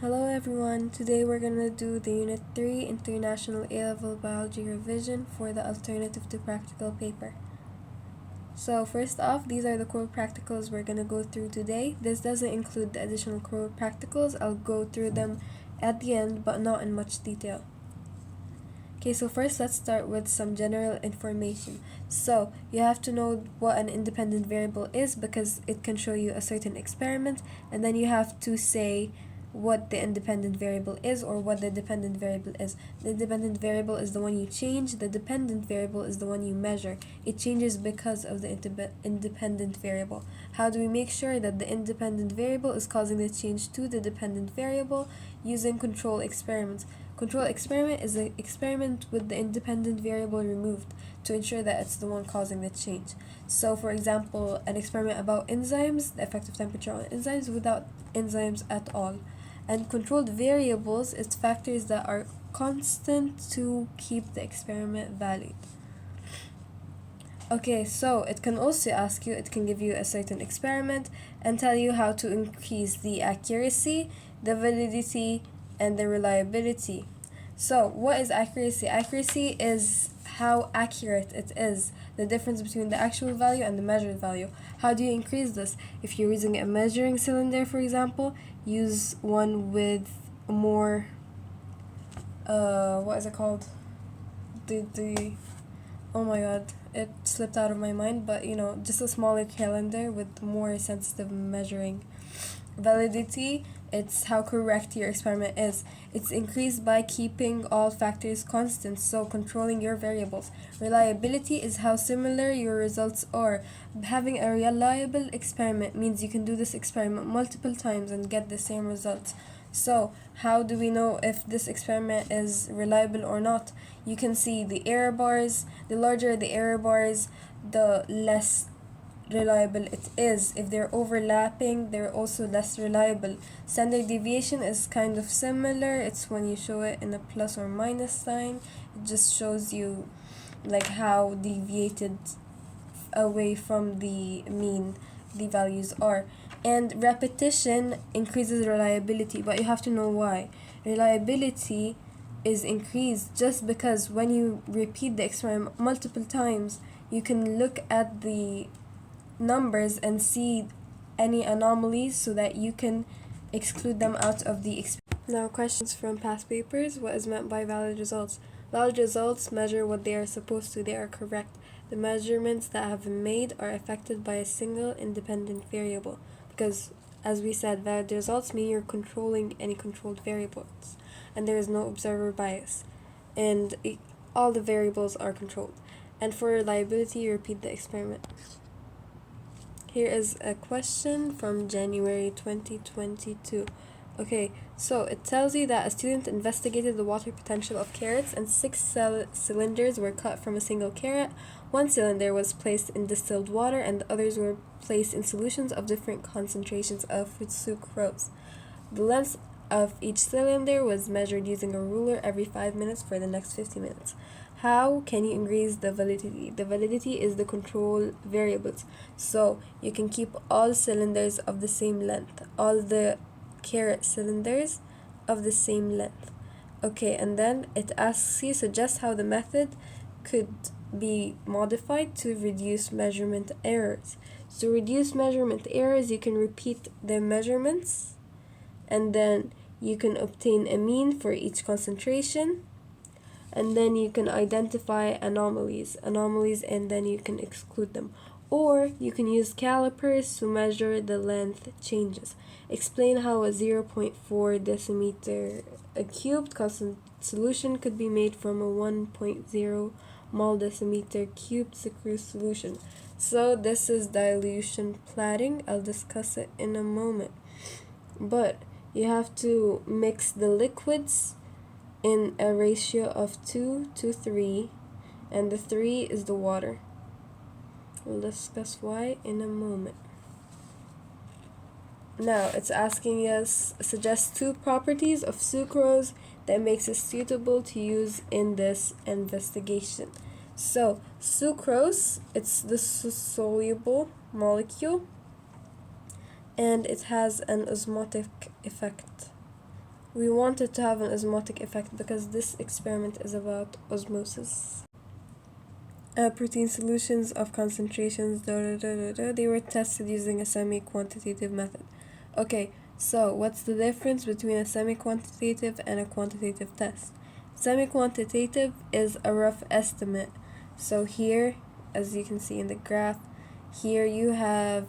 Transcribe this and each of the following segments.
Hello everyone, today we're gonna do the Unit 3 International A-Level Biology Revision for the Alternative to Practical paper. So first off, these are the core practicals we're gonna go through today. This doesn't include the additional core practicals. I'll go through them at the end, but not in much detail. Okay, so first let's start with some general information. So you have to know what an independent variable is because it can show you a certain experiment, and then you have to say what the independent variable is or what the dependent variable is. The independent variable is the one you change, the dependent variable is the one you measure. It changes because of the independent variable. How do we make sure that the independent variable is causing the change to the dependent variable? Using control experiments. Control experiment is an experiment with the independent variable removed to ensure that it's the one causing the change. So for example, an experiment about enzymes, the effect of temperature on enzymes without enzymes at all. And controlled variables is factors that are constant to keep the experiment valid. Okay, so it can also ask you, it can give you a certain experiment and tell you how to increase the accuracy, the validity, and the reliability. So what is accuracy? Accuracy is how accurate it is, the difference between the actual value and the measured value. How do you increase this? If you're using a measuring cylinder, for example, use one with more, what is it called? Oh my god, it slipped out of my mind, but just a smaller cylinder with more sensitive measuring. Validity, it's how correct your experiment is. It's increased by keeping all factors constant, so controlling your variables. Reliability is how similar your results are. Having a reliable experiment means you can do this experiment multiple times and get the same results. So, how do we know if this experiment is reliable or not? You can see the error bars. The larger the error bars, the less reliable it is. If they're overlapping, they're also less reliable. Standard deviation is kind of similar. It's when you show it in a plus or minus sign. It just shows you like how deviated away from the mean the values are. And repetition increases reliability, but you have to know why. Reliability is increased just because when you repeat the experiment multiple times, you can look at the numbers and see any anomalies so that you can exclude them out of the experiment. Now, questions from past papers. What is meant by valid results? Valid results measure what they are supposed to. They are correct. The measurements that have been made are affected by a single independent variable because, as we said, valid results mean you're controlling any controlled variables and there is no observer bias and all the variables are controlled. And for reliability, you repeat the experiment. Here is a question from January 2022. Okay, so it tells you that a student investigated the water potential of carrots and 6 cylinders were cut from a single carrot. One cylinder was placed in distilled water and the others were placed in solutions of different concentrations of sucrose. The length of each cylinder was measured using a ruler every 5 minutes for the next 50 minutes. How can you increase the validity? The validity is the control variables. So you can keep all cylinders of the same length, all the carrot cylinders of the same length. Okay, and then it asks you suggest how the method could be modified to reduce measurement errors. To reduce measurement errors, you can repeat the measurements and then you can obtain a mean for each concentration. And then you can identify anomalies and then you can exclude them. Or you can use calipers to measure the length changes. Explain how a 0.4 decimeter cubed constant solution could be made from a 1.0 mol decimeter cubed sucrose solution. So this is dilution plating. I'll discuss it in a moment. But you have to mix the liquids in a ratio of 2 to 3, and the 3 is the water. We'll discuss why in a moment. Now it's asking us suggest 2 properties of sucrose that makes it suitable to use in this investigation. So sucrose, it's the soluble molecule and it has an osmotic effect. We want it to have an osmotic effect because this experiment is about osmosis. Protein solutions of concentrations, they were tested using a semi-quantitative method. Okay, so what's the difference between a semi-quantitative and a quantitative test? Semi-quantitative is a rough estimate. So here, as you can see in the graph, here you have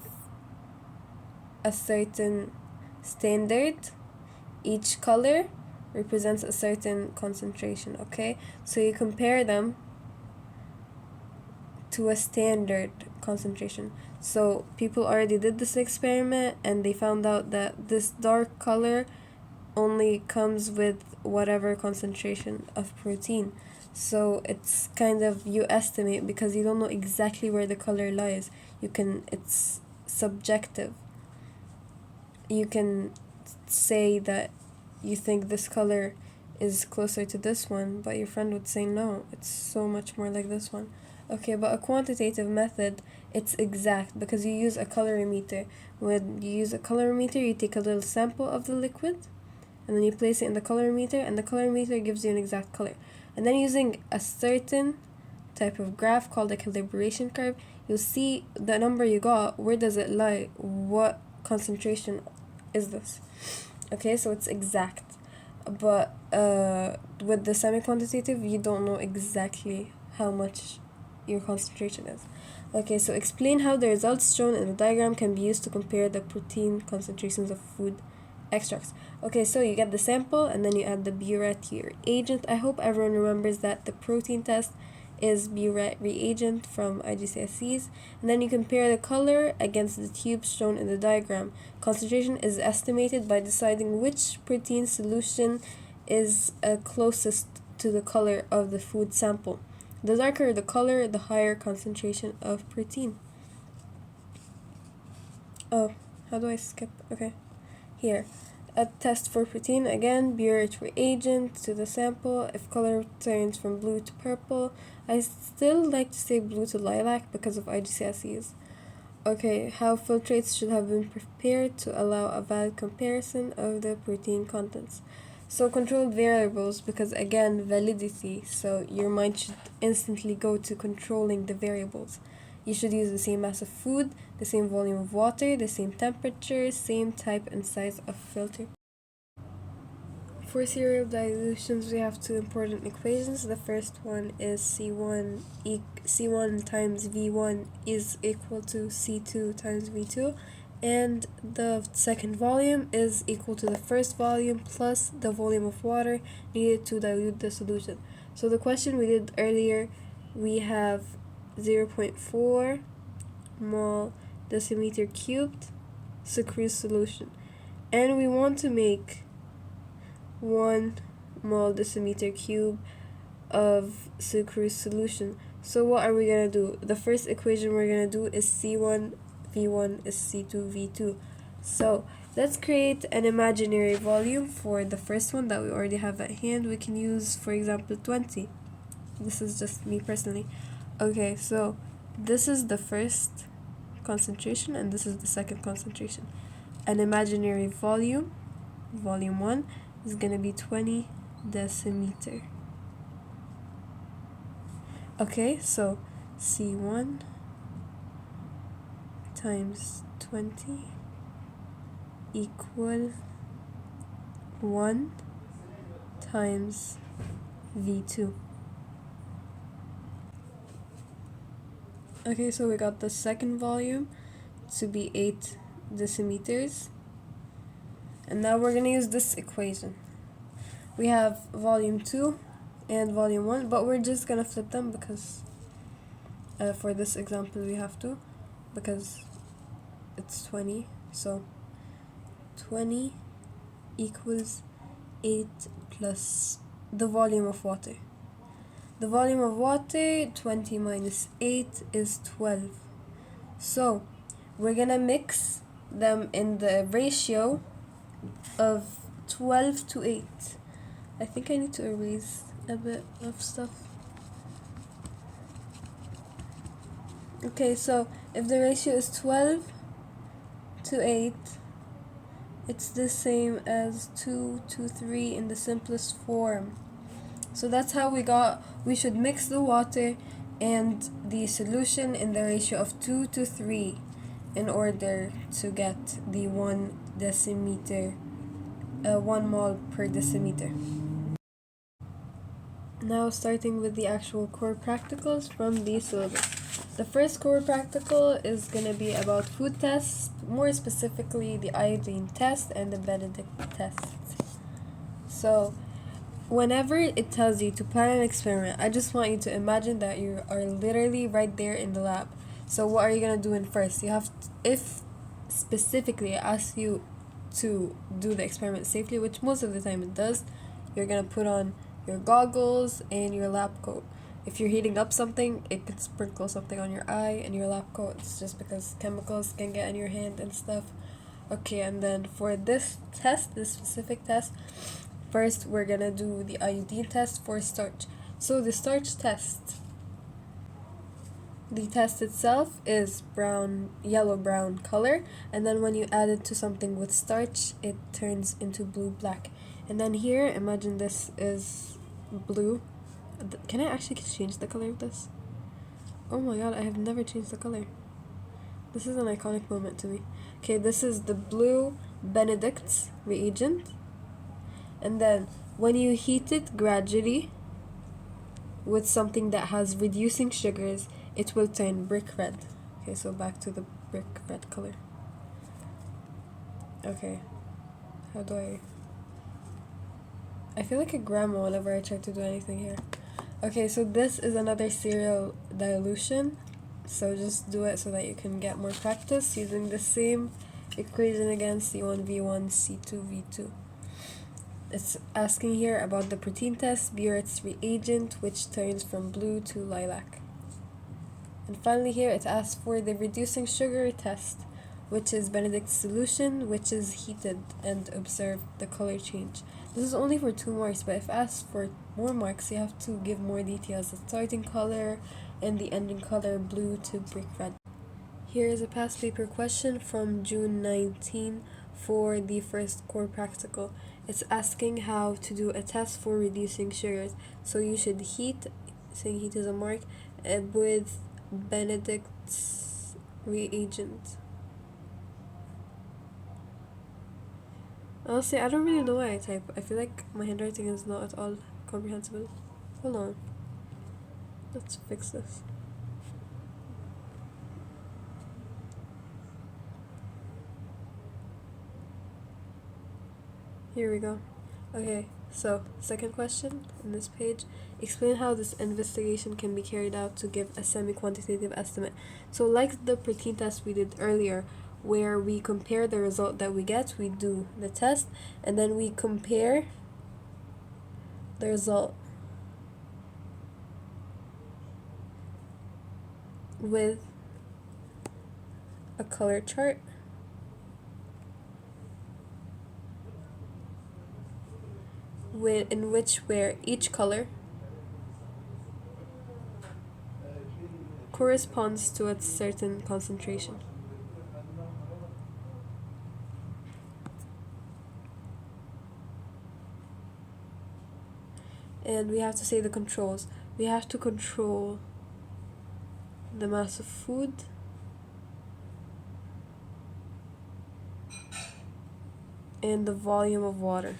a certain standard. Each color represents a certain concentration, okay? So you compare them to a standard concentration. So people already did this experiment and they found out that this dark color only comes with whatever concentration of protein. So it's kind of, you estimate because you don't know exactly where the color lies. It's subjective. You can say that you think this color is closer to this one, but your friend would say no, it's so much more like this one. Okay, but a quantitative method, it's exact because you use a colorimeter. When you use a colorimeter, you take a little sample of the liquid and then you place it in the colorimeter, and the colorimeter gives you an exact color. And then using a certain type of graph called a calibration curve, you'll see the number you got, where does it lie, what concentration is this. Okay, so it's exact. But with the semi-quantitative, you don't know exactly how much your concentration is. Okay, so explain how the results shown in the diagram can be used to compare the protein concentrations of food extracts. Okay, so you get the sample and then you add the burette to your reagent. I hope everyone remembers that the protein test is burette reagent from IGCSEs, and then you compare the color against the tubes shown in the diagram. Concentration is estimated by deciding which protein solution is closest to the color of the food sample. The darker the color, the higher concentration of protein. Oh, how do I skip? Okay, here. A test for protein, again, burette reagent to the sample. If color turns from blue to purple, I still like to say blue to lilac because of IGCSEs. Okay, how filtrates should have been prepared to allow a valid comparison of the protein contents. So controlled variables, because again, validity, so your mind should instantly go to controlling the variables. You should use the same mass of food, the same volume of water, the same temperature, same type and size of filter. For serial dilutions, we have two important equations. The first one is C1 times V1 is equal to C2 times V2, and the second volume is equal to the first volume plus the volume of water needed to dilute the solution. So the question we did earlier, we have 0.4 mol decimeter cubed sucrose solution, and we want to make 1 mol decimeter cube of sucrose solution. So what are we going to do? The first equation we're going to do is C1 V1 is C2 V2. So let's create an imaginary volume for the first one that we already have at hand. We can use, for example, 20. This is just me personally. Okay, so this is the first concentration and this is the second concentration. An imaginary volume, volume 1, is going to be 20 decimeter. Okay, so C1 times 20 equal 1 times V2. Okay, so we got the second volume to be 8 decimeters. And now we're going to use this equation. We have volume 2 and volume 1, but we're just going to flip them because for this example we have to, because it's 20. So 20 equals 8 plus the volume of water. The volume of water, 20 minus 8 is 12. So we're going to mix them in the ratio of 12 to 8. I think I need to erase a bit of stuff. Okay, so if the ratio is 12 to 8, It's the same as 2 to 3 in the simplest form. So that's how we should mix the water and the solution in the ratio of 2 to 3 in order to get the 1 decimeter, 1 mole per decimeter. Now starting with the actual core practicals from the syllabus. The first core practical is going to be about food tests, more specifically the iodine test and the Benedict test. So whenever it tells you to plan an experiment, I just want you to imagine that you are literally right there in the lab. So what are you going to do in first? You have to, if specifically it asks you to do the experiment safely, which most of the time it does, you're going to put on your goggles and your lab coat. If you're heating up something, it could sprinkle something on your eye, and your lab coat, it's just because chemicals can get in your hand and stuff. Okay, and then for this test, this specific test, first we're gonna do the iodine test for starch. So the starch test, the test itself is yellow-brown color, and then when you add it to something with starch, it turns into blue-black. And then here, imagine this is blue. Can I actually change the color of this? Oh my god, I have never changed the color. This is an iconic moment to me. Okay, this is the blue Benedict's reagent. And then when you heat it gradually with something that has reducing sugars, it will turn brick red. Okay, so back to the brick red color. Okay, how do I feel like a grandma whenever I try to do anything here. Okay, so this is another serial dilution. So just do it so that you can get more practice using the same equation again, C1V1, C2V2. It's asking here about the protein test, Buret's reagent, which turns from blue to lilac. And finally here it asks for the reducing sugar test, which is Benedict's solution, which is heated and observe the color change. This is only for 2 marks, but if asked for more marks, you have to give more details, the starting color and the ending color, blue to brick red. Here is a past paper question from June 19 for the first core practical. It's asking how to do a test for reducing sugars. So you should heat, saying heat is a mark, with Benedict's reagent. Honestly, I don't really know why I type. I feel like my handwriting is not at all comprehensible. Hold on. Let's fix this. Here we go. Okay, so second question on this page. Explain how this investigation can be carried out to give a semi-quantitative estimate. So like the protein test we did earlier, where we compare the result that we get, we do the test, and then we compare the result with a color chart. Where each color corresponds to a certain concentration. And we have to say the controls. We have to control the mass of food, and the volume of water.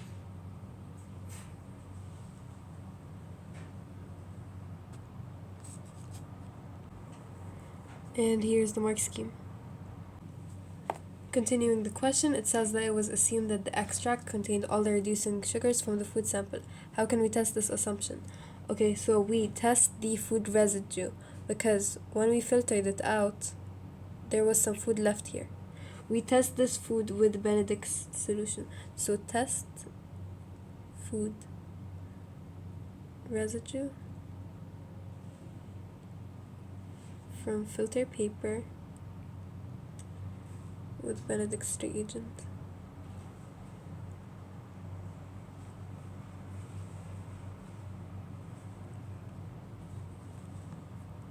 And here's the mark scheme. Continuing the question, it says that it was assumed that the extract contained all the reducing sugars from the food sample. How can we test this assumption? Okay, so we test the food residue, because when we filtered it out, there was some food left here. We test this food with Benedict's solution. So test food residue from filter paper with Benedict's reagent.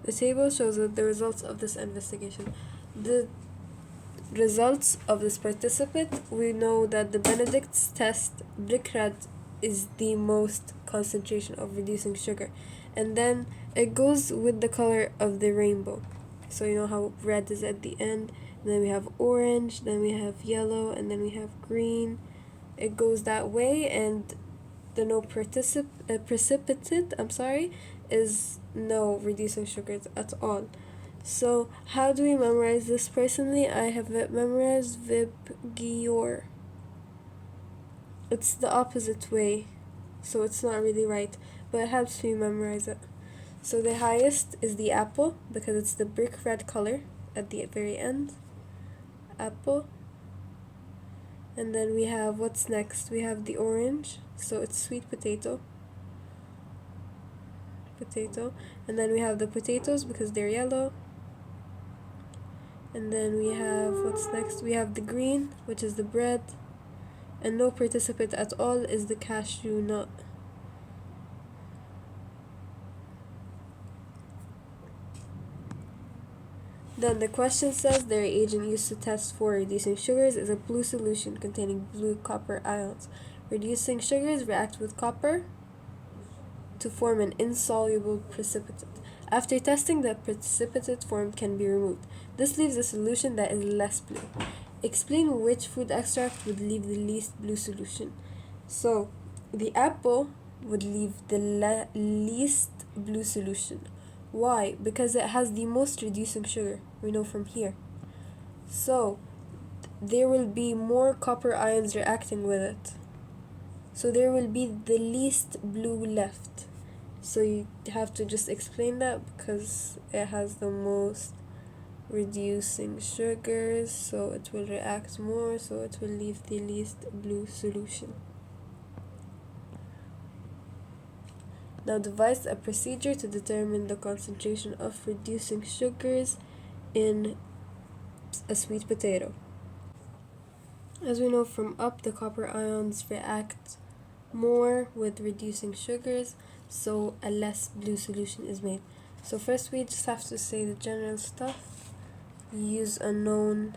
The table shows the results of this investigation. The results of this participant, we know that the Benedict's test, brick red, is the most concentration of reducing sugar. And then it goes with the color of the rainbow. So you know how red is at the end, and then we have orange, then we have yellow, and then we have green. It goes that way, and the no precipitate, is no reducing sugars at all. So how do we memorize this? Personally, I have memorized Vibgyor. It's the opposite way, so it's not really right, but it helps me memorize it. So the highest is the apple, because it's the brick red color at the very end. Apple. And then we have, what's next? We have the orange, so it's sweet potato. And then we have the potatoes, because they're yellow. And then we have, what's next? We have the green, which is the bread. And no participant at all is the cashew nut. Then the question says the reagent used to test for reducing sugars is a blue solution containing blue copper ions. Reducing sugars react with copper to form an insoluble precipitate. After testing, the precipitate formed can be removed. This leaves a solution that is less blue. Explain which food extract would leave the least blue solution. So, the apple would leave the least blue solution. Why? Because it has the most reducing sugar, we know from here. So, there will be more copper ions reacting with it. So there will be the least blue left. So you have to just explain that because it has the most reducing sugars, so it will react more, so it will leave the least blue solution. Now devise a procedure to determine the concentration of reducing sugars in a sweet potato. As we know from up, the copper ions react more with reducing sugars, so a less blue solution is made. So first we just have to say the general stuff. Use a known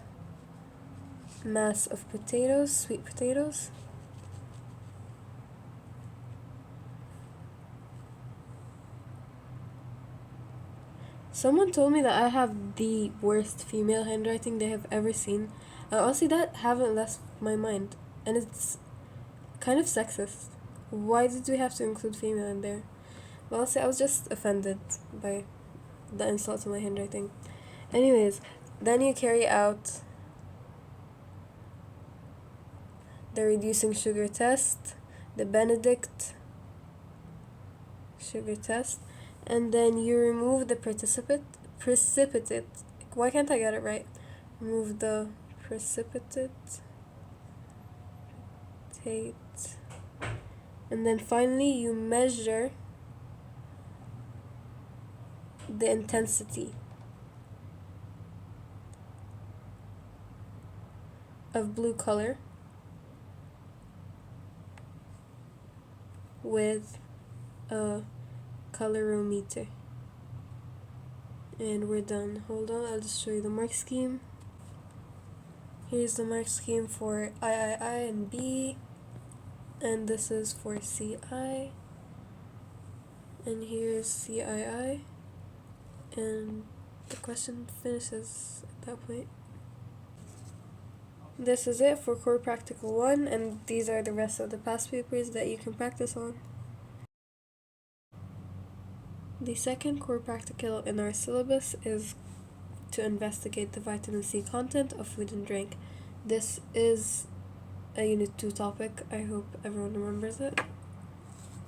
mass of potatoes, sweet potatoes. Someone told me that I have the worst female handwriting they have ever seen. And honestly, that haven't left my mind. And it's kind of sexist. Why did we have to include female in there? Well, honestly, I was just offended by the insult to my handwriting. Anyways, then you carry out the reducing sugar test, the Benedict sugar test, and then you remove the precipitate. Why can't I get it right? Remove the precipitate. And then finally you measure the intensity of blue color with a colorimeter. And we're done. Hold on, I'll just show you the mark scheme. Here's the mark scheme for III and B, and this is for CI, and here's CII, and the question finishes at that point. This is it for Core Practical 1, and these are the rest of the past papers that you can practice on. The second core practical in our syllabus is to investigate the vitamin C content of food and drink. This is a Unit 2 topic. I hope everyone remembers it.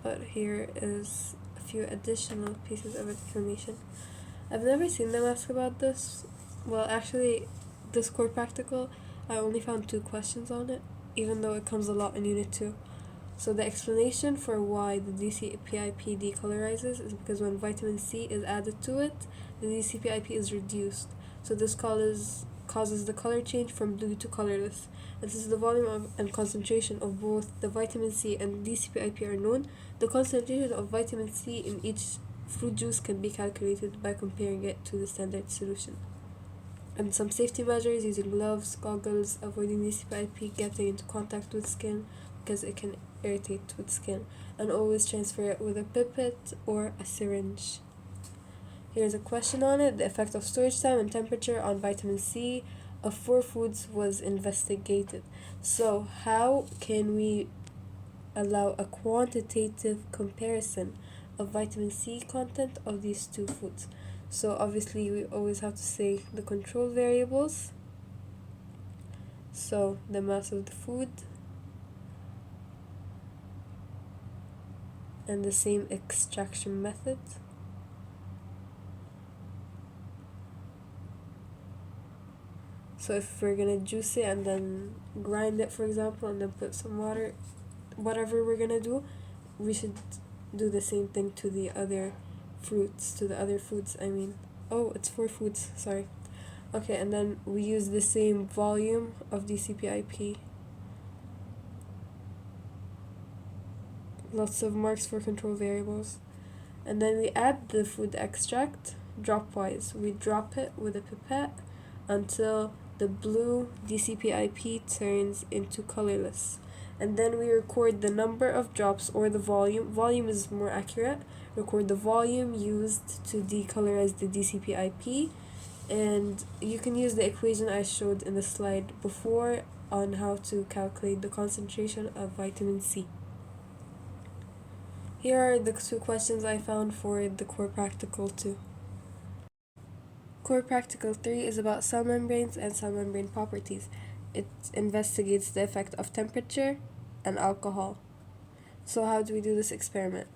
But here is a few additional pieces of information. I've never seen them ask about this. Well, actually, this core practical, I only found 2 questions on it, even though it comes a lot in Unit 2. So the explanation for why the DCPIP decolorizes is because when vitamin C is added to it, the DCPIP is reduced. So this causes the color change from blue to colorless. And since the volume and concentration of both the vitamin C and DCPIP are known, the concentration of vitamin C in each fruit juice can be calculated by comparing it to the standard solution. And some safety measures: using gloves, goggles, avoiding DCPIP getting into contact with skin because it can irritate with skin, and always transfer it with a pipette or a syringe. Here's a question on it: the effect of storage time and temperature on vitamin C of 4 foods was investigated. So how can we allow a quantitative comparison of vitamin C content of these 2 foods? So obviously we always have to say the control variables, so the mass of the food, and the same extraction method. So if we're gonna juice it and then grind it, for example, and then put some water, whatever we're gonna do, we should do the same thing to the other foods, I mean. Oh, it's 4 foods, sorry. Okay, and then we use the same volume of DCPIP. Lots of marks for control variables. And then we add the food extract dropwise. We drop it with a pipette until the blue DCPIP turns into colorless. And then we record the number of drops, or the volume is more accurate, record the volume used to decolorize the DCPIP, and you can use the equation I showed in the slide before on how to calculate the concentration of vitamin C. Here are the 2 questions I found for the core practical 2. Core practical 3 is about cell membranes and cell membrane properties. It investigates the effect of temperature and alcohol. So how do we do this experiment?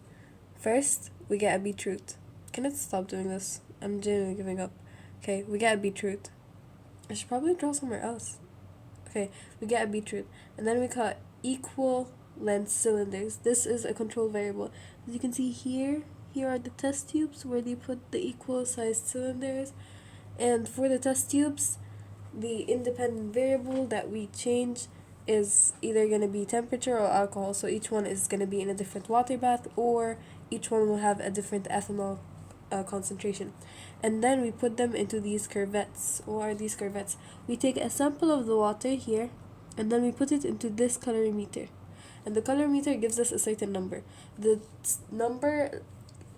First, we get a beetroot. Can it stop doing this? I'm genuinely giving up. Okay, we get a beetroot. I should probably draw somewhere else. Okay, we get a beetroot. And then we cut equal length cylinders. This is a control variable. As you can see here are the test tubes where they put the equal sized cylinders. And for the test tubes, the independent variable that we change is either going to be temperature or alcohol. So each one is going to be in a different water bath, or each one will have a different ethanol concentration. And then we put them into these curvettes. What are these curvettes? We take a sample of the water here, and then we put it into this colorimeter. And the colorimeter gives us a certain number. The number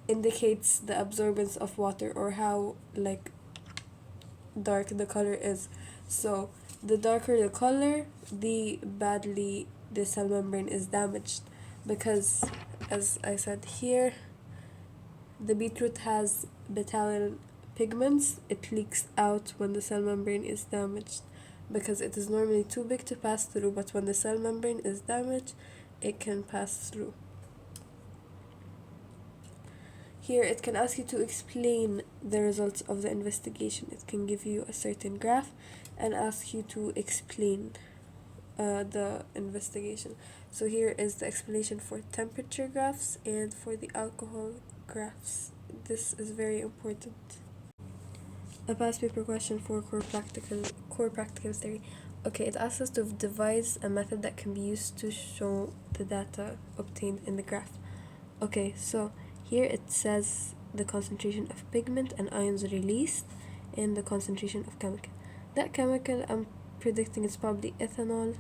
indicates the absorbance of water, or how dark the color is. So the darker the color, the badly the cell membrane is damaged, because as I said here, the beetroot has betaline pigments. It leaks out when the cell membrane is damaged because it is normally too big to pass through, but when the cell membrane is damaged, it can pass through. Here it can ask you to explain the results of the investigation. It can give you a certain graph and ask you to explain the investigation. So here is the explanation for temperature graphs and for the alcohol graphs. This is very important. A past paper question for core practical theory. Okay, it asks us to devise a method that can be used to show the data obtained in the graph. Okay, so here it says the concentration of pigment and ions released and the concentration of chemical. That chemical, I'm predicting it's probably ethanol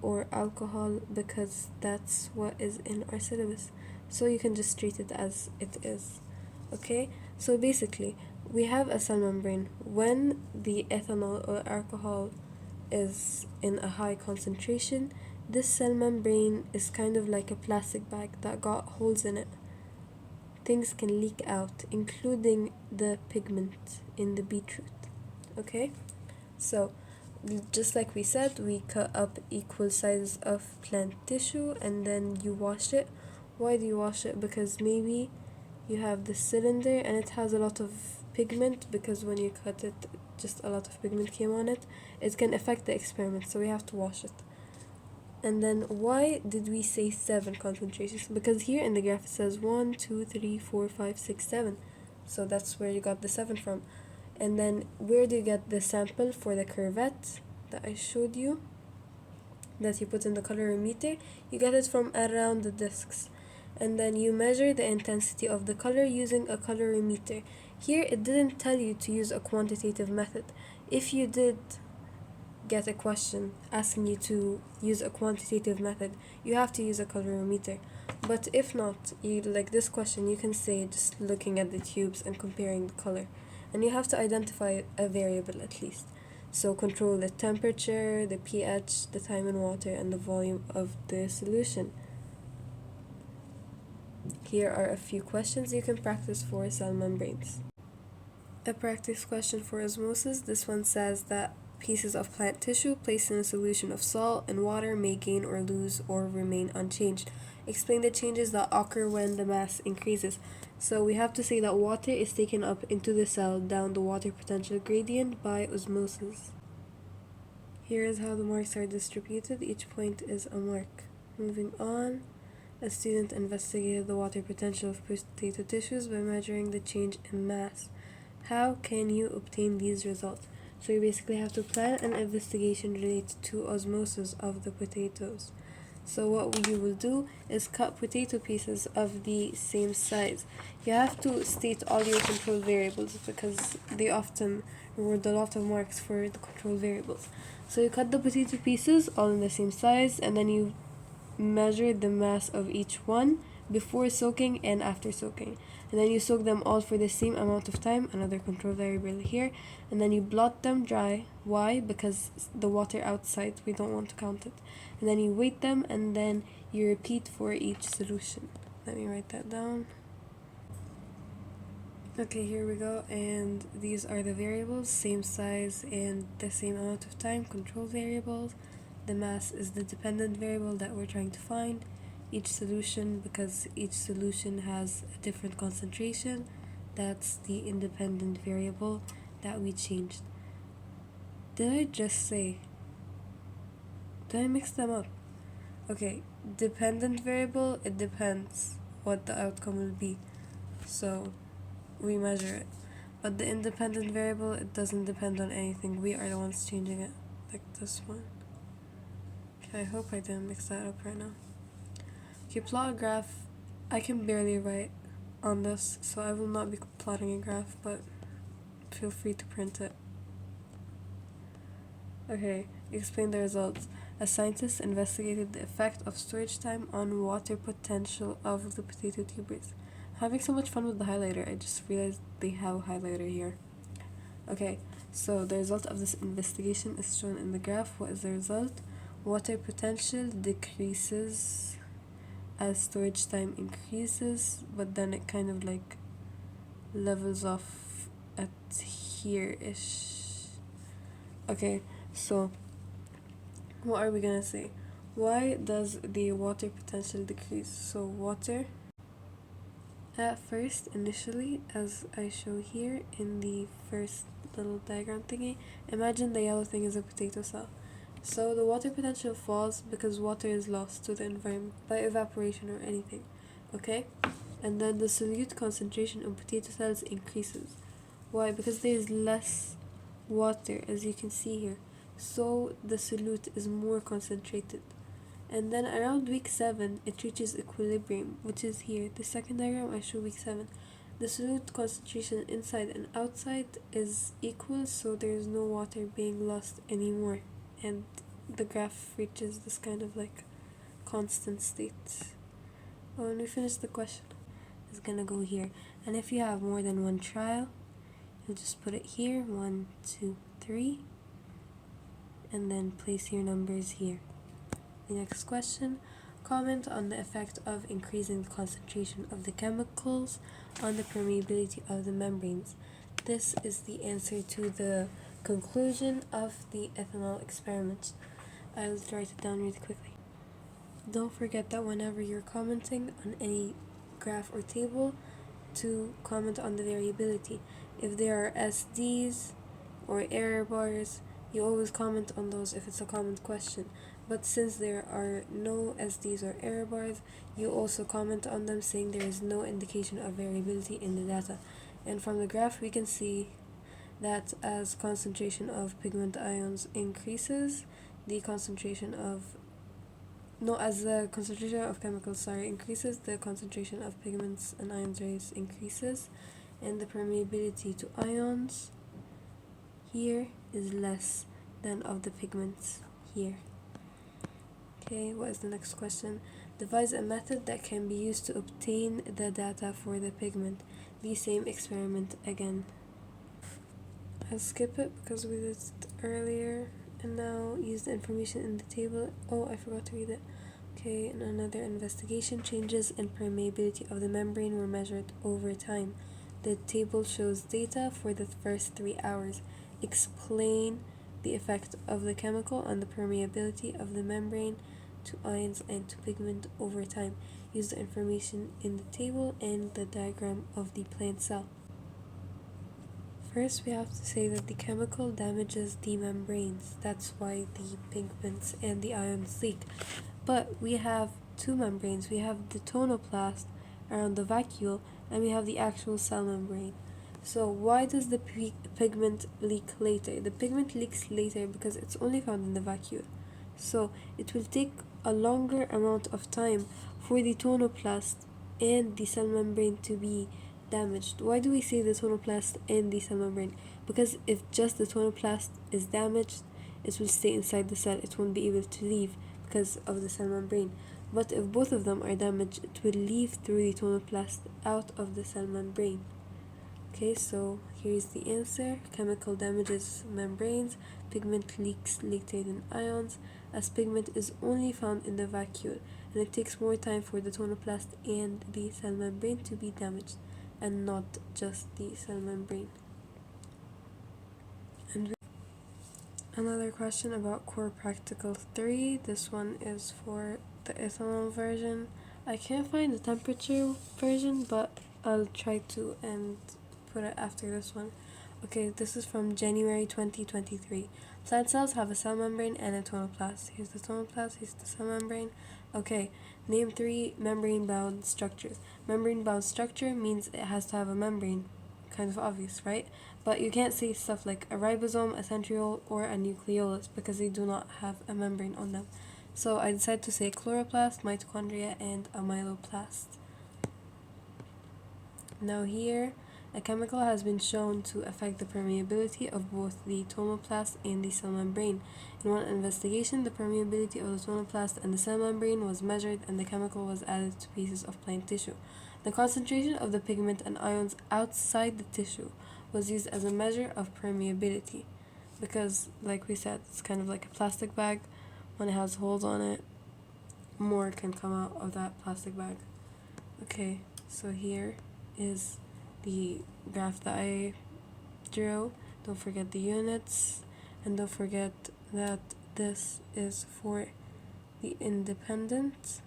or alcohol, because that's what is in our syllabus. So you can just treat it as it is. Okay, so basically we have a cell membrane. When the ethanol or alcohol is in a high concentration, this cell membrane is kind of like a plastic bag that got holes in it. Things can leak out, including the pigment in the beetroot. Okay, so just like we said, we cut up equal sizes of plant tissue and then you wash it. Why do you wash it? Because maybe you have the cylinder and it has a lot of pigment, because when you cut it, just a lot of pigment came on it. It can affect the experiment, so we have to wash it. And then why did we say 7 concentrations? Because here in the graph it says 1, 2, 3, 4, 5, 6, 7. So that's where you got the 7 from. And then where do you get the sample for the curvette that I showed you, that you put in the colorimeter? You get it from around the discs. And then you measure the intensity of the color using a colorimeter. Here it didn't tell you to use a quantitative method. If you did get a question asking you to use a quantitative method, you have to use a colorimeter. But if not, you like this question, you can say just looking at the tubes and comparing the color. And you have to identify a variable at least. So control the temperature, the pH, the time in water, and the volume of the solution. Here are a few questions you can practice for cell membranes. A practice question for osmosis. This one says that pieces of plant tissue placed in a solution of salt and water may gain or lose or remain unchanged. Explain the changes that occur when the mass increases. So we have to say that water is taken up into the cell down the water potential gradient by osmosis. Here is how the marks are distributed. Each point is a mark. Moving on, a student investigated the water potential of potato tissues by measuring the change in mass. How can you obtain these results? So you basically have to plan an investigation related to osmosis of the potatoes. So what you will do is cut potato pieces of the same size. You have to state all your control variables because they often reward a lot of marks for the control variables. So you cut the potato pieces all in the same size, and then you measure the mass of each one before soaking and after soaking. And then you soak them all for the same amount of time, another control variable here, and then you blot them dry. Why? Because the water outside, we don't want to count it. And then you weight them, and then you repeat for each solution. Let me write that down. Okay, here we go, and these are the variables, same size and the same amount of time, control variables. The mass is the dependent variable that we're trying to find. Each solution, because each solution has a different concentration, that's the independent variable that we changed. Did I just say? Did I mix them up? Okay, dependent variable, it depends what the outcome will be. So we measure it. But the independent variable, it doesn't depend on anything. We are the ones changing it. Like this one. Okay, I hope I didn't mix that up right now. Okay, plot a graph. I can barely write on this, so I will not be plotting a graph, but feel free to print it. Okay, explain the results. A scientist investigated the effect of storage time on water potential of the potato tubers. Having so much fun with the highlighter, I just realized they have a highlighter here. Okay, so the result of this investigation is shown in the graph. What is the result? Water potential decreases as storage time increases, but then it kind of like levels off at here-ish. Okay, so what are we gonna say? Why does the water potential decrease? So water, at first, initially, as I show here in the first little diagram thingy, imagine the yellow thing is a potato cell. So the water potential falls because water is lost to the environment by evaporation or anything, okay? And then the solute concentration in potato cells increases. Why? Because there is less water, as you can see here. So the solute is more concentrated. And then around week 7, it reaches equilibrium, which is here. The second diagram, I show week 7. The solute concentration inside and outside is equal, so there is no water being lost anymore. And the graph reaches this kind of like constant state. When we finish the question, it's gonna go here. And if you have more than one trial, you'll just put it here, 1, 2, 3, and then place your numbers here. The next question, comment on the effect of increasing the concentration of the chemicals on the permeability of the membranes. This is the answer to the conclusion of the ethanol experiment. I'll write it down really quickly. Don't forget that whenever you're commenting on any graph or table, to comment on the variability. If there are SDs or error bars, you always comment on those if it's a common question. But since there are no SDs or error bars, you also comment on them saying there is no indication of variability in the data. And from the graph we can see that as concentration of pigment ions increases, the concentration of as the concentration of chemicals increases, the concentration of pigments and ions increases, and the permeability to ions here is less than of the pigments here. Okay, what is the next question? Devise a method that can be used to obtain the data for the pigment. The same experiment again. I'll skip it because we did it earlier. And now use the information in the table. Oh, I forgot to read it. Okay, in another investigation, changes in permeability of the membrane were measured over time. The table shows data for the first 3 hours. Explain the effect of the chemical on the permeability of the membrane to ions and to pigment over time. Use the information in the table and the diagram of the plant cell. First, we have to say that the chemical damages the membranes. That's why the pigments and the ions leak. But we have two membranes. We have the tonoplast around the vacuole, and we have the actual cell membrane. So why does the pigment leak later? The pigment leaks later because it's only found in the vacuole. So it will take a longer amount of time for the tonoplast and the cell membrane to be damaged. Why do we say the tonoplast and the cell membrane? Because if just the tonoplast is damaged, it will stay inside the cell. It won't be able to leave because of the cell membrane. But if both of them are damaged, it will leave through the tonoplast out of the cell membrane. Okay, so here's the answer. Chemical damages membranes. Pigment leaks later than ions, as pigment is only found in the vacuole, and it takes more time for the tonoplast and the cell membrane to be damaged, and not just the cell membrane. And another question about core practical 3. This one is for the ethanol version. I can't find the temperature version, but I'll try to and put it after this one. Okay, this is from January 2023. Plant cells have a cell membrane and a tonoplast. Here's the tonoplast, here's the cell membrane. Okay, name 3 membrane-bound structures. Membrane-bound structure means it has to have a membrane. Kind of obvious, right? But you can't say stuff like a ribosome, a centriole, or a nucleolus because they do not have a membrane on them. So I decided to say chloroplast, mitochondria, and a myeloplast. Now here, a chemical has been shown to affect the permeability of both the tonoplast and the cell membrane. In one investigation, the permeability of the tonoplast and the cell membrane was measured and the chemical was added to pieces of plant tissue. The concentration of the pigment and ions outside the tissue was used as a measure of permeability because, like we said, it's kind of like a plastic bag. When it has holes on it, more can come out of that plastic bag. Okay, so here is the graph that I drew. Don't forget the units, and don't forget that this is for the independent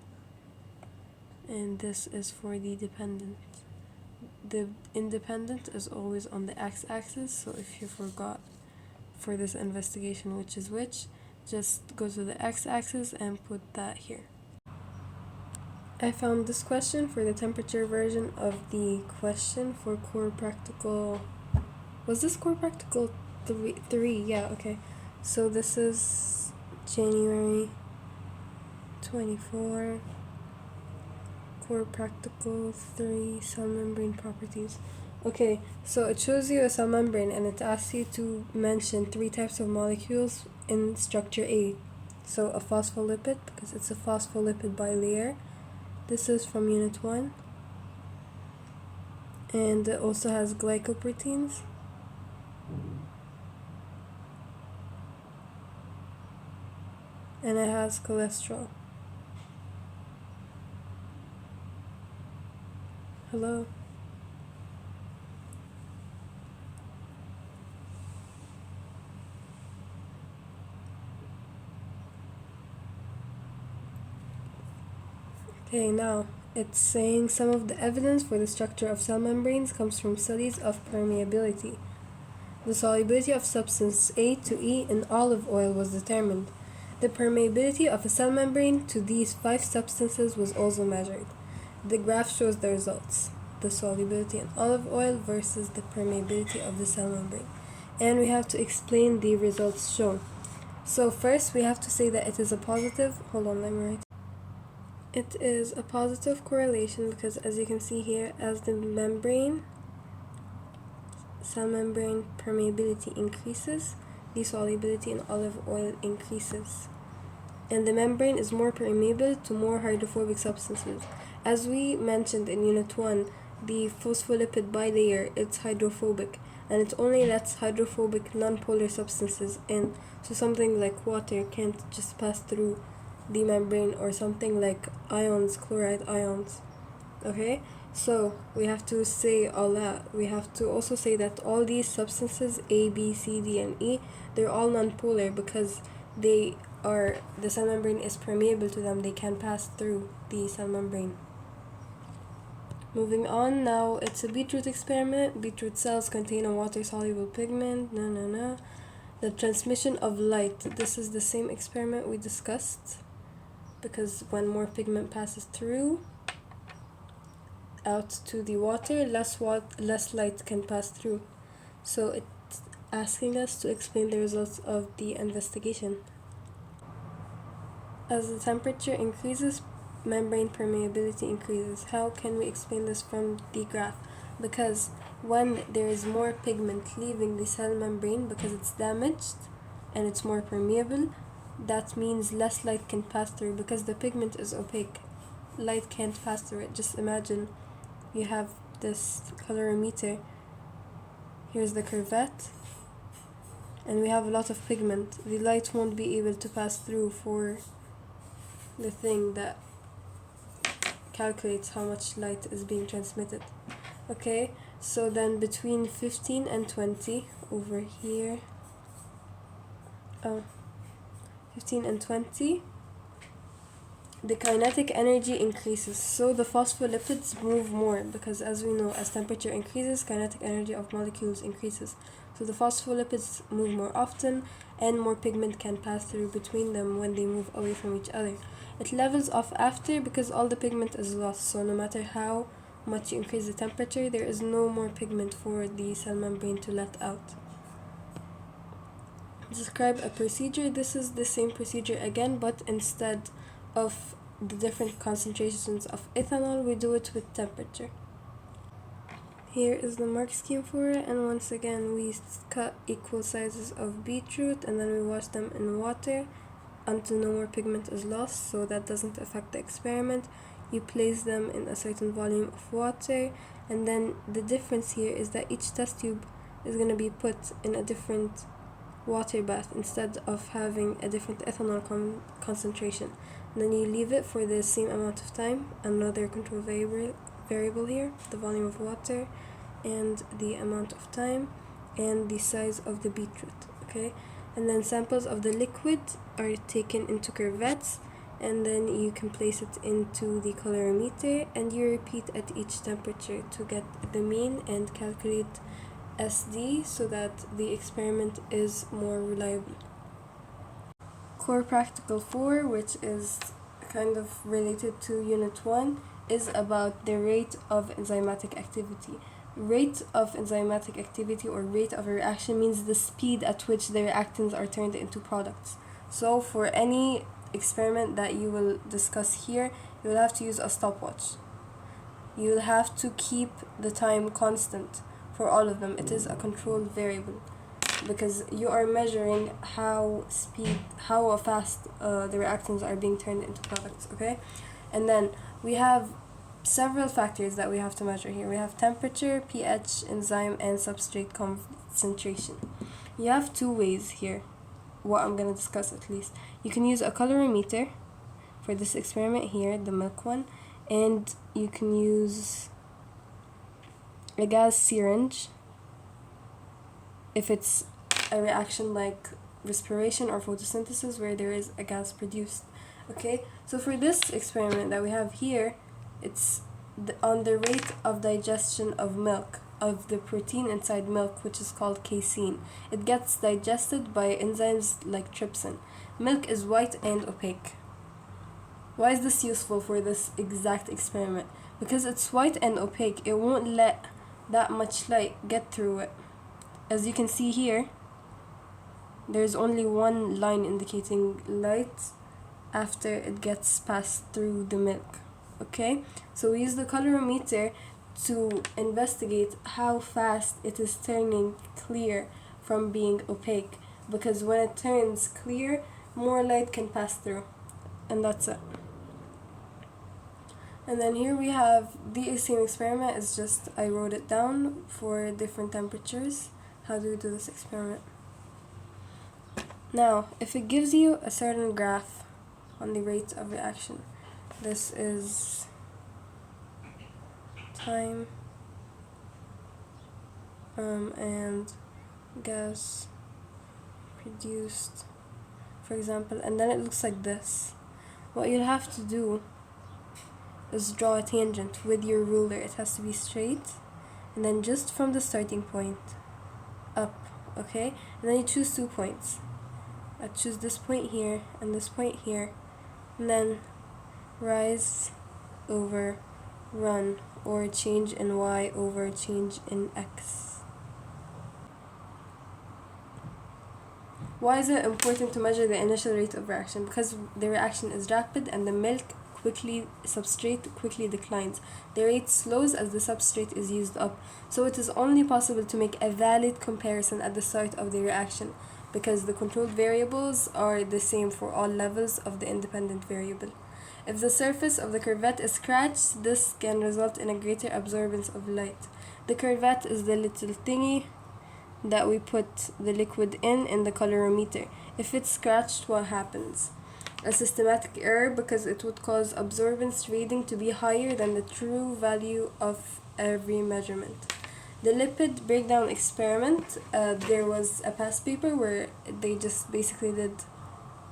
and this is for the dependent. The independent is always on the x-axis, so if you forgot for this investigation which is which, just go to the x-axis and put that here. I found this question for the temperature version of the question for core practical. Was this core practical 3? Yeah, okay. So this is January 24, core practical 3, cell membrane properties. Okay, so it shows you a cell membrane and it asks you to mention 3 types of molecules in structure A. So a phospholipid, because it's a phospholipid bilayer. This is from unit 1. And it also has glycoproteins. And it has cholesterol. Hello? Okay, now it's saying some of the evidence for the structure of cell membranes comes from studies of permeability. The solubility of substance A to E in olive oil was determined. The permeability of a cell membrane to these 5 substances was also measured. The graph shows the results. The solubility in olive oil versus the permeability of the cell membrane. And we have to explain the results shown. So first we have to say that it is a positive, hold on, let me write. It is a positive correlation because as you can see here, as the membrane, cell membrane permeability increases, the solubility in olive oil increases. And the membrane is more permeable to more hydrophobic substances. As we mentioned in Unit 1, the phospholipid bilayer is hydrophobic, and it only lets hydrophobic non-polar substances in. So something like water can't just pass through the membrane, or something like ions, chloride ions. Okay? So we have to say all that. We have to also say that all these substances, A, B, C, D, and E, they're all non-polar because the cell membrane is permeable to them. They can pass through the cell membrane. Moving on, now it's a beetroot experiment. Beetroot cells contain a water-soluble pigment. The transmission of light. This is the same experiment we discussed, because when more pigment passes through out to the water, less light can pass through. So it's asking us to explain the results of the investigation. As the temperature increases, membrane permeability increases. How can we explain this from the graph? Because when there is more pigment leaving the cell membrane because it's damaged and it's more permeable, that means less light can pass through because the pigment is opaque. Light can't pass through it. Just imagine you have this colorimeter. Here's the curvette, and we have a lot of pigment. The light won't be able to pass through for the thing that calculates how much light is being transmitted. Okay, so then between 15 and 20 over here, 15 and 20, the kinetic energy increases, so the phospholipids move more, because as we know, as temperature increases, kinetic energy of molecules increases. So the phospholipids move more often, and more pigment can pass through between them when they move away from each other. It levels off after because all the pigment is lost, so no matter how much you increase the temperature, there is no more pigment for the cell membrane to let out. Describe a procedure. This is the same procedure again, but instead of the different concentrations of ethanol, we do it with temperature. Here is the mark scheme for it, and once again we cut equal sizes of beetroot and then we wash them in water until no more pigment is lost, so that doesn't affect the experiment. You place them in a certain volume of water, and then the difference here is that each test tube is going to be put in a different water bath instead of having a different ethanol concentration. And then you leave it for the same amount of time. Another control variable here, the volume of water and the amount of time and the size of the beetroot. Okay, and then samples of the liquid are taken into curvettes, and then you can place it into the colorimeter, and you repeat at each temperature to get the mean and calculate SD so that the experiment is more reliable. Core Practical 4, which is kind of related to Unit 1, is about the rate of enzymatic activity. Rate of enzymatic activity, or rate of a reaction, means the speed at which the reactants are turned into products. So for any experiment that you will discuss here, you will have to use a stopwatch. You will have to keep the time constant for all of them. It is a controlled variable because you are measuring how fast the reactants are being turned into products. Okay, and then we have several factors that we have to measure here. We have temperature, pH, enzyme, and substrate concentration. You have two ways here, what I'm going to discuss at least. You can use a colorimeter for this experiment here, the milk one, and you can use a gas syringe if it's a reaction like respiration or photosynthesis where there is a gas produced. Okay, so for this experiment that we have here, it's on the rate of digestion of milk, of the protein inside milk, which is called casein. It gets digested by enzymes like trypsin. Milk is white and opaque. Why is this useful for this exact experiment? Because it's white and opaque, it won't let that much light get through it. As you can see here, there's only one line indicating light after it gets passed through the milk. Okay, so we use the colorimeter to investigate how fast it is turning clear from being opaque, because when it turns clear, more light can pass through. And that's it. And then here we have the same experiment. It's just I wrote it down for different temperatures. How do we do this experiment? Now, if it gives you a certain graph on the rate of reaction, this is time and gas produced, for example, and then it looks like this. What you'll have to do is draw a tangent with your ruler. It has to be straight, and then just from the starting point up, okay? And then you choose 2 points. I choose this point here and this point here, and then rise over run, or change in y over change in x. Why is it important to measure the initial rate of reaction? Because the reaction is rapid and the substrate quickly declines. The rate slows as the substrate is used up, so it is only possible to make a valid comparison at the start of the reaction, because the controlled variables are the same for all levels of the independent variable. If the surface of the curvette is scratched, this can result in a greater absorbance of light. The curvette is the little thingy that we put the liquid in the colorimeter. If it's scratched, what happens? A systematic error, because it would cause absorbance reading to be higher than the true value of every measurement. The lipid breakdown experiment, there was a past paper where they just basically did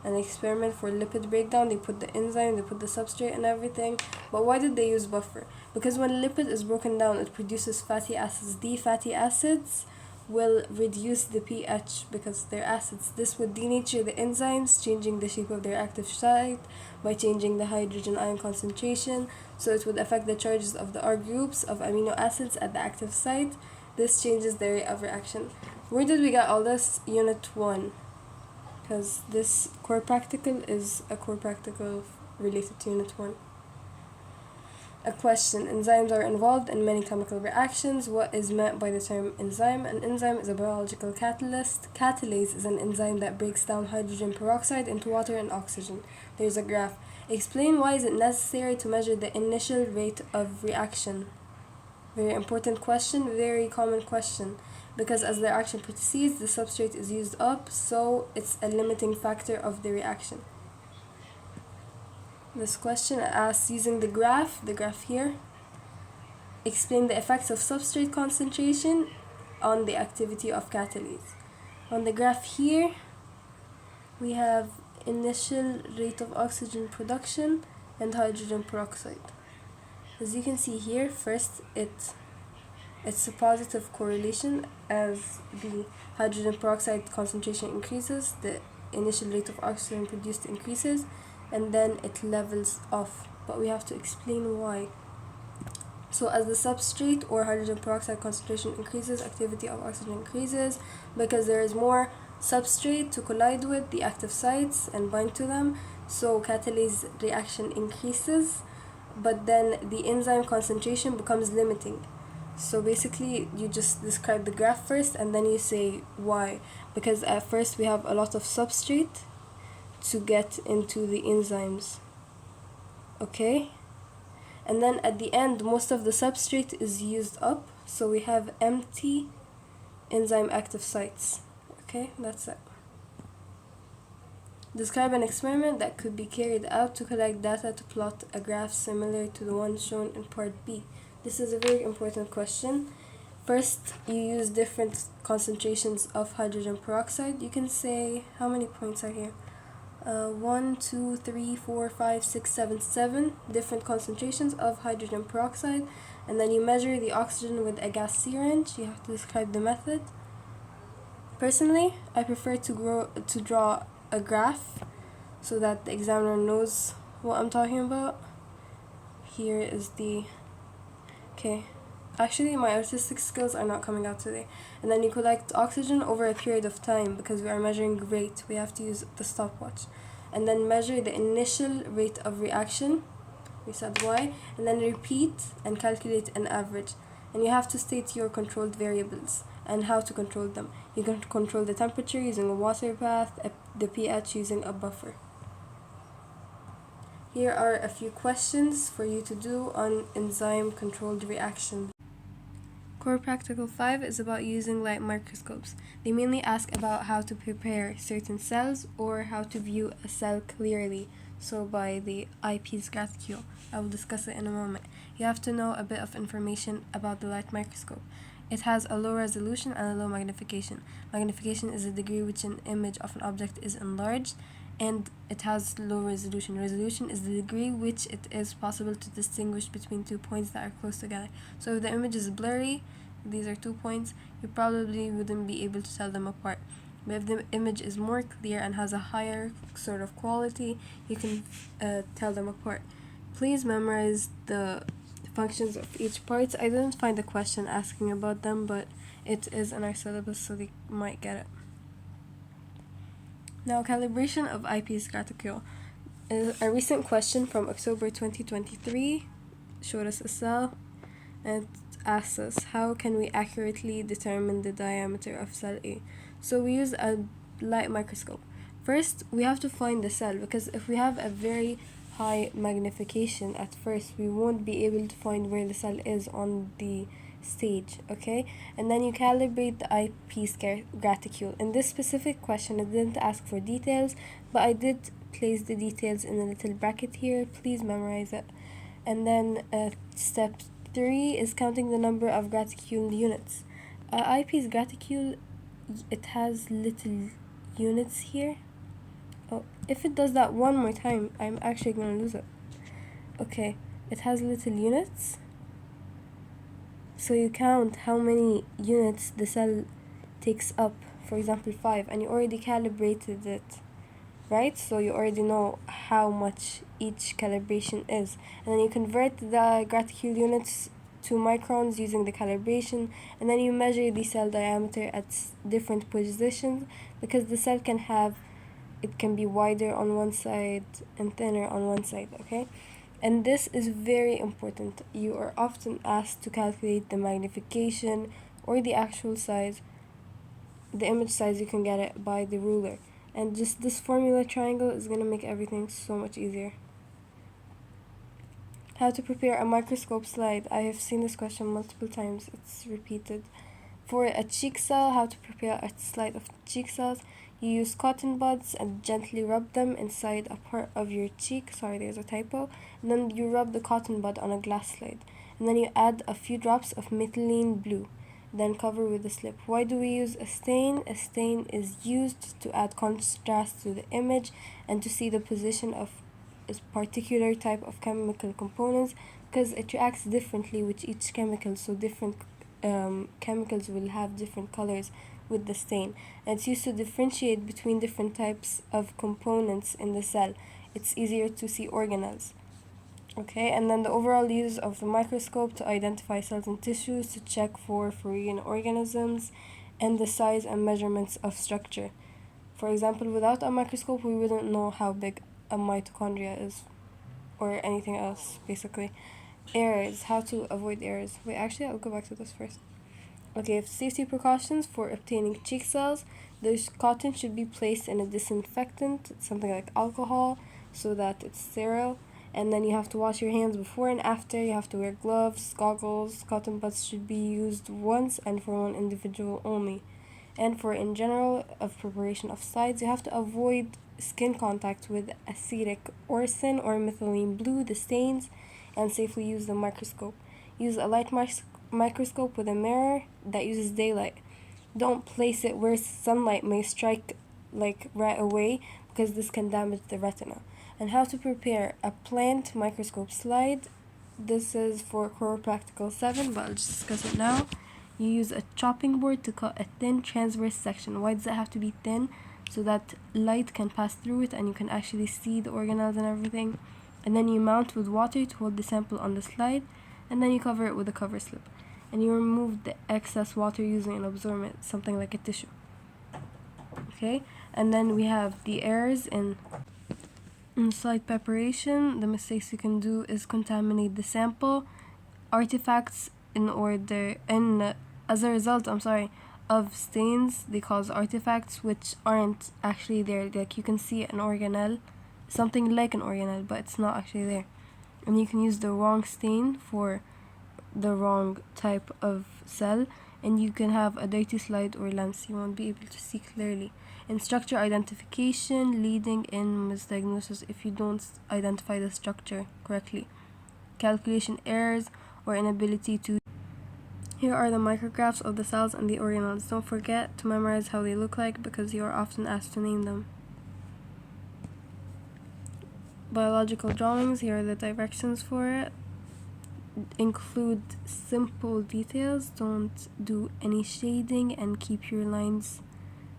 an experiment for lipid breakdown. They put the enzyme, they put the substrate and everything. But why did they use buffer? Because when lipid is broken down, it produces fatty acids. The fatty acids will reduce the pH because they're acids. This would denature the enzymes, changing the shape of their active site by changing the hydrogen ion concentration. So it would affect the charges of the R groups of amino acids at the active site. This changes the rate of reaction. Where did we get all this? Unit 1. Because this core practical is a core practical related to Unit 1. A question. Enzymes are involved in many chemical reactions. What is meant by the term enzyme? An enzyme is a biological catalyst. Catalase is an enzyme that breaks down hydrogen peroxide into water and oxygen. There's a graph. Explain why is it necessary to measure the initial rate of reaction. Very important question, very common question. Because as the reaction proceeds, the substrate is used up, so it's a limiting factor of the reaction. This question asks, using the graph here, explain the effects of substrate concentration on the activity of catalase. On the graph here, we have initial rate of oxygen production and hydrogen peroxide. As you can see here, first it's a positive correlation. As the hydrogen peroxide concentration increases, the initial rate of oxygen produced increases, and then it levels off. But we have to explain why. So as the substrate or hydrogen peroxide concentration increases, activity of oxygen increases, because there is more substrate to collide with the active sites and bind to them, so catalase reaction increases, but then the enzyme concentration becomes limiting. So basically you just describe the graph first and then you say why. Because at first we have a lot of substrate to get into the enzymes. Okay? And then at the end, most of the substrate is used up, so we have empty enzyme active sites. Okay, that's it. Describe an experiment that could be carried out to collect data to plot a graph similar to the one shown in part B. This is a very important question. First, you use different concentrations of hydrogen peroxide. You can say, how many points are here? 1, 2, 3, 4, 5, 6, 7, 7 different concentrations of hydrogen peroxide, and then you measure the oxygen with a gas syringe. You have to describe the method. Personally, I prefer to draw a graph so that the examiner knows what I'm talking about. Here is the... Okay, actually my artistic skills are not coming out today. And then you collect oxygen over a period of time, because we are measuring rate. We have to use the stopwatch. And then measure the initial rate of reaction. We said y. And then repeat and calculate an average. And you have to state your controlled variables. and how to control them. You can control the temperature using a water bath, the pH using a buffer. Here are a few questions for you to do on enzyme-controlled reactions. Core Practical 5 is about using light microscopes. They mainly ask about how to prepare certain cells or how to view a cell clearly, so by the eyepiece graticule. I will discuss it in a moment. You have to know a bit of information about the light microscope. It has a low resolution and a low magnification. Magnification is the degree which an image of an object is enlarged, and it has low resolution. Resolution is the degree which it is possible to distinguish between 2 points that are close together. So if the image is blurry, these are 2 points, you probably wouldn't be able to tell them apart. But if the image is more clear and has a higher sort of quality, you can tell them apart. Please memorize the functions of each part. I didn't find a question asking about them, but it is in our syllabus, so they might get it. Now, calibration of eyepiece graticule is a recent question from October 2023. Showed us a cell, and it asks us, how can we accurately determine the diameter of cell A? So we use a light microscope. First, we have to find the cell, because if we have a very high magnification at first, we won't be able to find where the cell is on the stage, okay? And then you calibrate the eyepiece graticule. In this specific question, it didn't ask for details, but I did place the details in a little bracket here. Please memorize it. And then step 3 is counting the number of graticule units. Eyepiece graticule, it has little units here. Oh, if it does that one more time, I'm actually gonna lose it. Okay, it has little units. So you count how many units the cell takes up, for example 5, and you already calibrated it, right? So you already know how much each calibration is. And then you convert the graticule units to microns using the calibration, and then you measure the cell diameter at different positions, because the cell can be wider on one side and thinner on one side, okay? And this is very important. You are often asked to calculate the magnification or the actual size, the image size. You can get it by the ruler. And just this formula triangle is going to make everything so much easier. How to prepare a microscope slide. I have seen this question multiple times. It's repeated. For a cheek cell, how to prepare a slide of cheek cells. You use cotton buds and gently rub them inside a part of your cheek. Sorry, there's a typo. And then you rub the cotton bud on a glass slide. And then you add a few drops of methylene blue. Then cover with a slip. Why do we use a stain? A stain is used to add contrast to the image and to see the position of a particular type of chemical components, because it reacts differently with each chemical. So different chemicals will have different colors with the stain, and it's used to differentiate between different types of components in the cell. It's easier to see organelles. Okay, and then the overall use of the microscope to identify cells and tissues, to check for foreign organisms, and the size and measurements of structure. For example, without a microscope, we wouldn't know how big a mitochondria is, or anything else, basically. Errors, how to avoid errors. Wait, actually, I'll go back to this first. Okay, safety precautions for obtaining cheek cells. The cotton should be placed in a disinfectant, something like alcohol, so that it's sterile. And then you have to wash your hands before and after. You have to wear gloves, goggles. Cotton buds should be used once and for one individual only. And for in general of preparation of slides, you have to avoid skin contact with acetic orsin or methylene blue, the stains, and safely use the microscope. Use a light microscope with a mirror that uses daylight. Don't place it where sunlight may strike like right away, because this can damage the retina. And how to prepare a plant microscope slide. This is for Core Practical 7, but I'll just discuss it now. You use a chopping board to cut a thin transverse section. Why does it have to be thin? So that light can pass through it and you can actually see the organelles and everything. And then you mount with water to hold the sample on the slide, and then you cover it with a cover slip. And you remove the excess water using an absorbent, something like a tissue. Okay, and then we have the errors in slide preparation. The mistakes you can do is contaminate the sample, artifacts as a result of stains, they cause artifacts which aren't actually there. Like you can see an organelle, something like an organelle, but it's not actually there. And you can use the wrong stain for the wrong type of cell, and you can have a dirty slide or lens. You won't be able to see clearly. In structure identification, leading in misdiagnosis if you don't identify the structure correctly. Calculation errors or inability to. Here are the micrographs of the cells and the organelles. Don't forget to memorize how they look like because you are often asked to name them. Biological drawings, here are the directions for it. Include simple details, don't do any shading, and keep your lines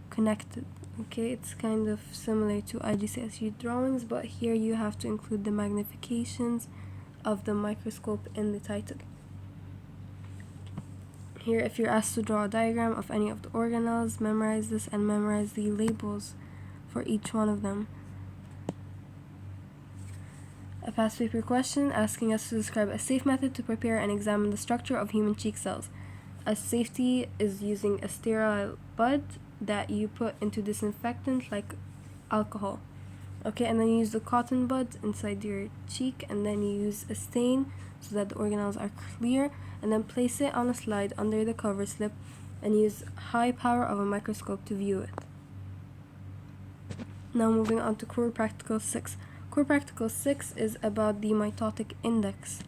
connected. Okay, it's kind of similar to IGCSE drawings, but here you have to include the magnifications of the microscope in the title. Here, if you're asked to draw a diagram of any of the organelles, memorize this and memorize the labels for each one of them. A past paper question asking us to describe a safe method to prepare and examine the structure of human cheek cells. A safety is using a sterile bud that you put into disinfectant like alcohol. Okay, and then you use the cotton bud inside your cheek, and then you use a stain so that the organelles are clear, and then place it on a slide under the cover slip and use high power of a microscope to view it. Now moving on to Core Practical 6. Core Practical 6 is about the mitotic index.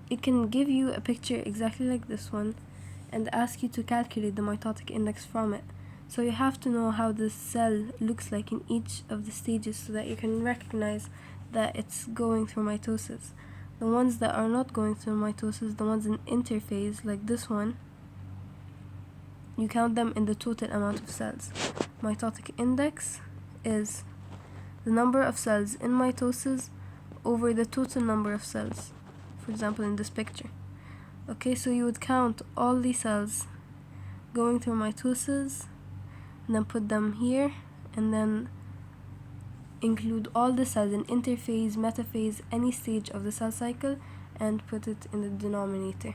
It can give you a picture exactly like this one and ask you to calculate the mitotic index from it. So you have to know how the cell looks like in each of the stages so that you can recognize that it's going through mitosis. The ones that are not going through mitosis, the ones in interphase, like this one, you count them in the total amount of cells. Mitotic index is the number of cells in mitosis over the total number of cells, for example in this picture. Okay, so you would count all the cells going through mitosis and then put them here, and then include all the cells in interphase, metaphase, any stage of the cell cycle, and put it in the denominator.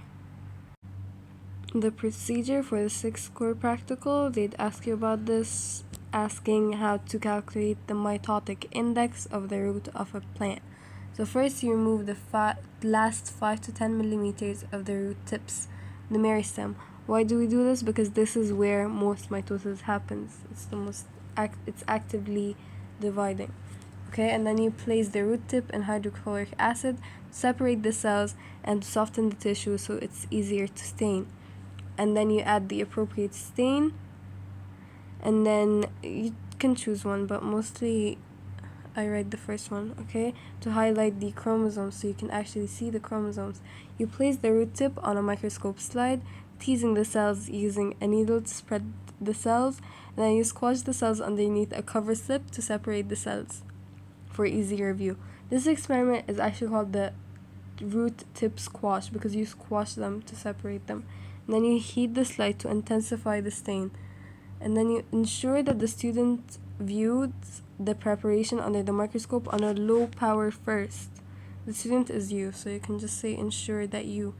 The procedure for the 6th core practical, they'd ask you about this, asking how to calculate the mitotic index of the root of a plant. So first you remove the last 5 to 10 millimeters of the root tips, the meristem. Why do we do this? Because this is where most mitosis happens. It's actively dividing. Okay, and then you place the root tip in hydrochloric acid, separate the cells, and soften the tissue so it's easier to stain. And then you add the appropriate stain, and then you can choose one, but mostly I write the first one, okay, to highlight the chromosomes so you can actually see the chromosomes. You place the root tip on a microscope slide, teasing the cells using a needle to spread the cells, and then you squash the cells underneath a cover slip to separate the cells for easier view. This experiment is actually called the root tip squash because you squash them to separate them. And then you heat the slide to intensify the stain. And then you ensure that the student viewed the preparation under the microscope on a low power first. The student is you, so you can just say ensure that you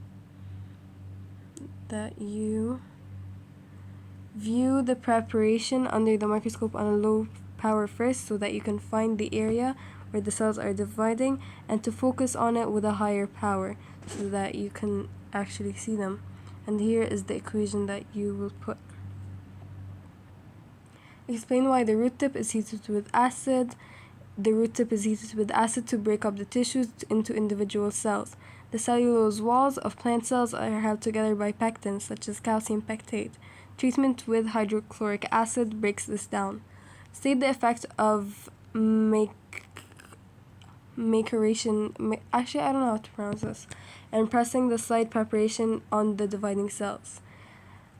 view the preparation under the microscope on a low power first so that you can find the area where the cells are dividing and to focus on it with a higher power so that you can actually see them. And here is the equation that you will put. Explain why the root tip is heated with acid. The root tip is heated with acid to break up the tissues into individual cells. The cellulose walls of plant cells are held together by pectins, such as calcium pectate. Treatment with hydrochloric acid breaks this down. State the effect of maceration, actually I don't know how to pronounce this, and pressing the slide preparation on the dividing cells.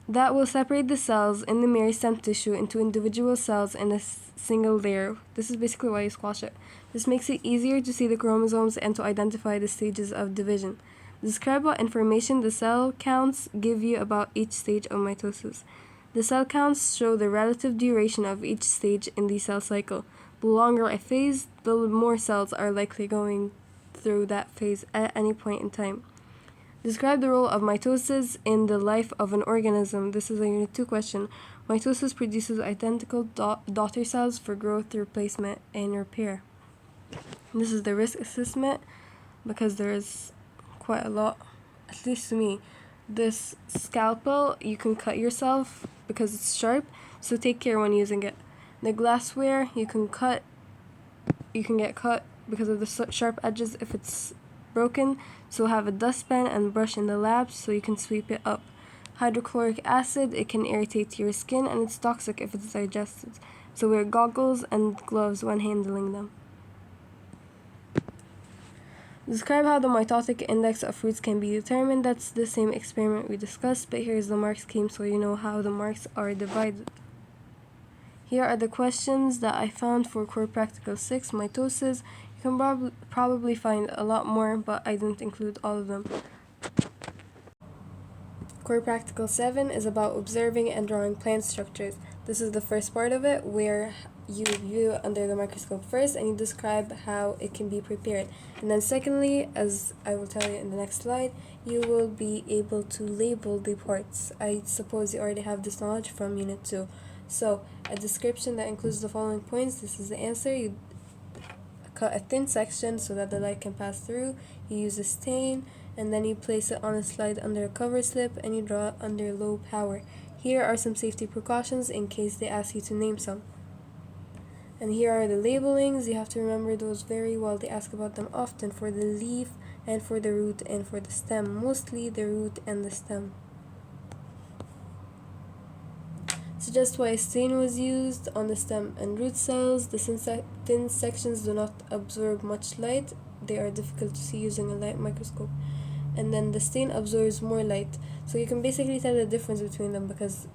That will separate the cells in the meristem tissue into individual cells in a single layer. This is basically why you squash it. This makes it easier to see the chromosomes and to identify the stages of division. Describe what information the cell counts give you about each stage of mitosis. The cell counts show the relative duration of each stage in the cell cycle. The longer a phase, the more cells are likely going through that phase at any point in time. Describe the role of mitosis in the life of an organism. This is a Unit 2 question. Mitosis produces identical daughter cells for growth, replacement, and repair. This is the risk assessment because there is quite a lot, at least to me. This scalpel, you can cut yourself because it's sharp, so take care when using it. The glassware, you can get cut because of the sharp edges if it's broken, so have a dustpan and brush in the lab so you can sweep it up. Hydrochloric acid, it can irritate your skin and it's toxic if it's digested, so wear goggles and gloves when handling them. Describe how the mitotic index of fruits can be determined. That's the same experiment we discussed, but here's the mark scheme so you know how the marks are divided. Here are the questions that I found for Core Practical 6, mitosis. You can probably find a lot more, but I didn't include all of them. Core Practical 7 is about observing and drawing plant structures. This is the first part of it, where you view under the microscope first and you describe how it can be prepared. And then secondly, as I will tell you in the next slide, you will be able to label the parts. I suppose you already have this knowledge from Unit 2. So, a description that includes the following points. This is the answer. You cut a thin section so that the light can pass through. You use a stain, and then you place it on a slide under a cover slip, and you draw it under low power. Here are some safety precautions in case they ask you to name some. And here are the labelings. You have to remember those very well. They ask about them often for the leaf and for the root and for the stem. Mostly the root and the stem. Suggest why a stain was used on the stem and root cells. The thin sections do not absorb much light. They are difficult to see using a light microscope. And then the stain absorbs more light. So you can basically tell the difference between them because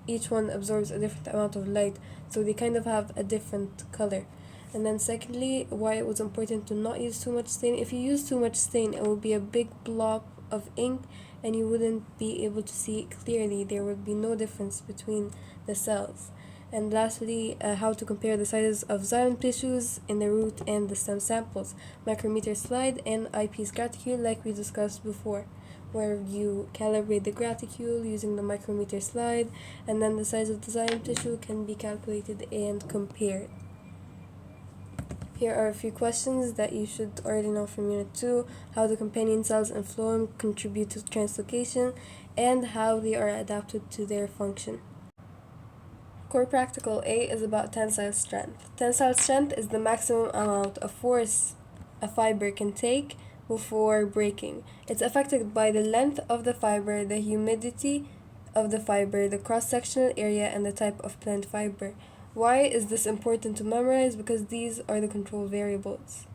each one absorbs a different amount of light. So they kind of have a different color. And then secondly, why it was important to not use too much stain. If you use too much stain, it will be a big blob of ink and you wouldn't be able to see it clearly. There would be no difference between the cells. And lastly, how to compare the sizes of xylem tissues in the root and the stem samples. Micrometer slide and eyepiece graticule like we discussed before, where you calibrate the graticule using the micrometer slide, and then the size of the xylem tissue can be calculated and compared. Here are a few questions that you should already know from Unit 2, how the companion cells and phloem contribute to translocation, and how they are adapted to their function. Core Practical 8 is about tensile strength. Tensile strength is the maximum amount of force a fiber can take before breaking. It's affected by the length of the fiber, the humidity of the fiber, the cross-sectional area, and the type of plant fiber. Why is this important to memorize? Because these are the control variables.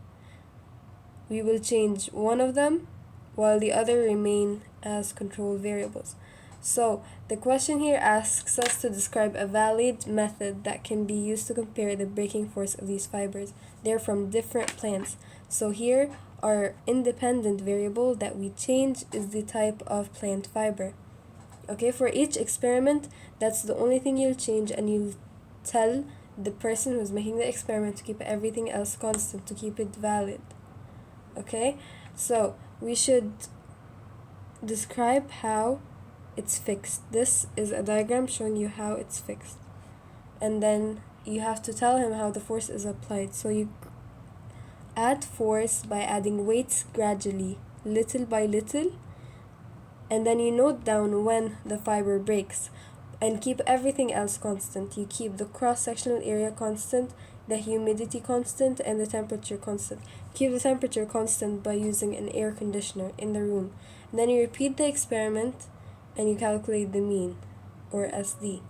We will change one of them while the other remain as control variables. So, the question here asks us to describe a valid method that can be used to compare the breaking force of these fibers. They're from different plants. So here, our independent variable that we change is the type of plant fiber. Okay, for each experiment, that's the only thing you'll change, and you'll tell the person who's making the experiment to keep everything else constant, to keep it valid. Okay, so we should describe how it's fixed. This is a diagram showing you how it's fixed. And then you have to tell him how the force is applied. So you add force by adding weights gradually, little by little, and then you note down when the fiber breaks. And keep everything else constant. You keep the cross-sectional area constant, the humidity constant, and the temperature constant. Keep the temperature constant by using an air conditioner in the room. And then you repeat the experiment and you calculate the mean, or SD.